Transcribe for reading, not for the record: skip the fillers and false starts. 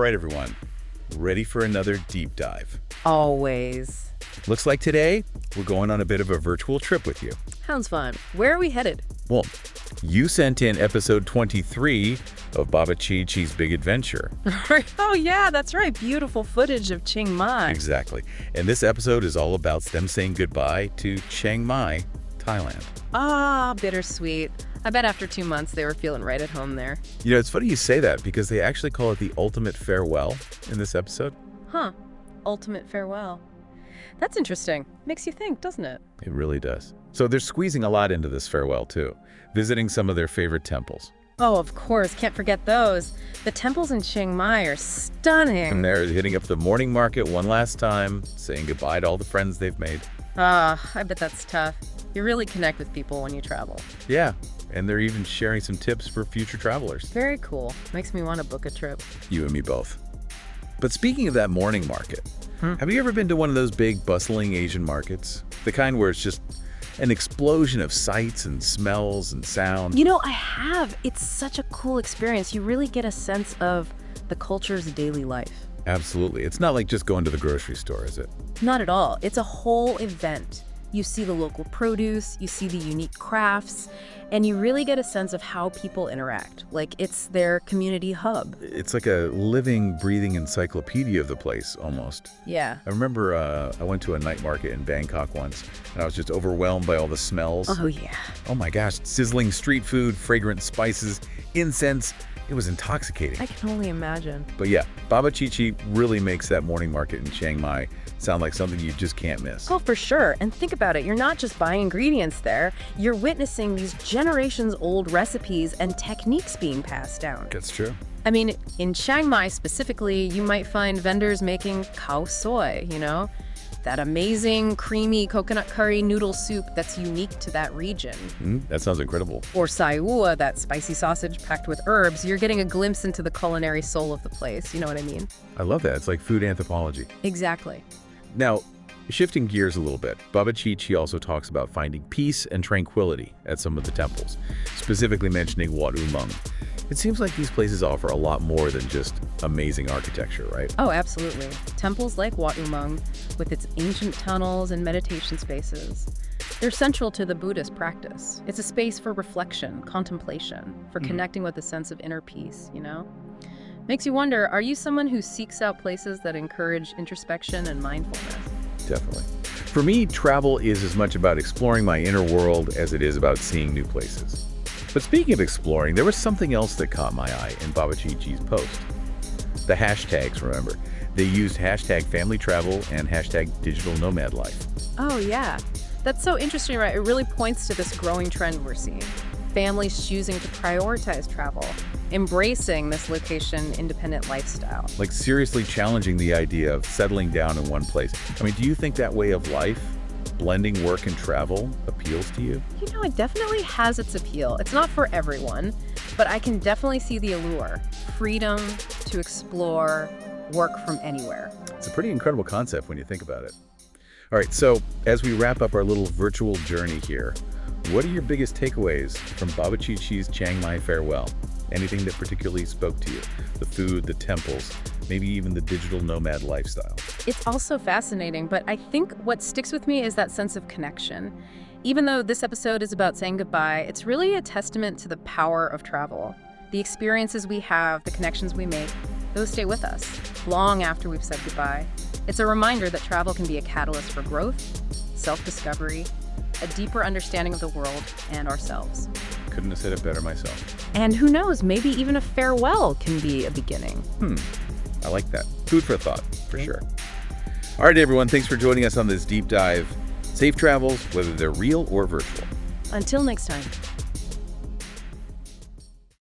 right, everyone. Ready for another deep dive. Always. Looks like today, we're going on a bit of a virtual trip with you. Sounds fun. Where are we headed? Well, you sent in episode 23 of Baba Chi Chi's Big Adventure. Oh, yeah, that's right. Beautiful footage of Chiang Mai. Exactly. And this episode is all about them saying goodbye to Chiang Mai, Thailand. Ah, bittersweet. I bet after 2 months they were feeling right at home there. You know, it's funny you say that because they actually call it the ultimate farewell in this episode. Huh. Ultimate farewell. That's interesting. Makes you think, doesn't it? It really does. So they're squeezing a lot into this farewell, too, visiting some of their favorite temples. Oh, of course. Can't forget those. The temples in Chiang Mai are stunning. And they're hitting up the morning market one last time, saying goodbye to all the friends they've made. Ah, I bet that's tough. You really connect with people when you travel. Yeah, and they're even sharing some tips for future travelers. Very cool. Makes me want to book a trip. You and me both. But speaking of that morning market, have you ever been to one of those big, bustling Asian markets? The kind where it's just an explosion of sights and smells and sound. You know, I have. It's such a cool experience. You really get a sense of the culture's daily life. Absolutely. It's not like just going to the grocery store, is it? Not at all. It's a whole event. You see the local produce, you see the unique crafts, and you really get a sense of how people interact. Like it's their community hub. It's like a living, breathing encyclopedia of the place, almost. Yeah. I remember I went to a night market in Bangkok once, and I was just overwhelmed by all the smells. Oh, yeah. Oh my gosh, sizzling street food, fragrant spices, incense. It was intoxicating. I can only imagine. But yeah, Baba Chi Chi really makes that morning market in Chiang Mai sound like something you just can't miss. Oh, for sure. And think about it. You're not just buying ingredients there. You're witnessing these generations-old recipes and techniques being passed down. That's true. I mean, in Chiang Mai specifically, you might find vendors making khao soy, you know? That amazing, creamy coconut curry noodle soup that's unique to that region. That sounds incredible. Or sai ua, that spicy sausage packed with herbs. You're getting a glimpse into the culinary soul of the place. You know what I mean? I love that. It's like food anthropology. Exactly. Now, shifting gears a little bit, Baba Chi Chi also talks about finding peace and tranquility at some of the temples, specifically mentioning Wat Umong. It seems like these places offer a lot more than just amazing architecture, right? Oh, absolutely. Temples like Wat Umong, with its ancient tunnels and meditation spaces, they're central to the Buddhist practice. It's a space for reflection, contemplation, for connecting with a sense of inner peace, you know? Makes you wonder, are you someone who seeks out places that encourage introspection and mindfulness? Definitely. For me, travel is as much about exploring my inner world as it is about seeing new places. But speaking of exploring, there was something else that caught my eye in Baba Chi Chi's post. The hashtags, remember. They used hashtag family travel and hashtag digital nomad life. Oh, yeah. That's so interesting, right? It really points to this growing trend we're seeing. Families choosing to prioritize travel, embracing this location-independent lifestyle. Like seriously challenging the idea of settling down in one place. I mean, do you think that way of life, blending work and travel, appeals to you? You know, it definitely has its appeal. It's not for everyone, but I can definitely see the allure. Freedom to explore, work from anywhere. It's a pretty incredible concept when you think about it. All right, so as we wrap up our little virtual journey here, what are your biggest takeaways from Baba Chi Chi's Chiang Mai farewell? Anything that particularly spoke to you? The food, the temples, maybe even the digital nomad lifestyle. It's also fascinating, but I think what sticks with me is that sense of connection. Even though this episode is about saying goodbye, it's really a testament to the power of travel. The experiences we have, the connections we make, those stay with us long after we've said goodbye. It's a reminder that travel can be a catalyst for growth, self-discovery, a deeper understanding of the world and ourselves. Couldn't have said it better myself. And who knows, maybe even a farewell can be a beginning. I like that. Food for thought, for sure. All right, everyone, thanks for joining us on this deep dive. Safe travels, whether they're real or virtual. Until next time.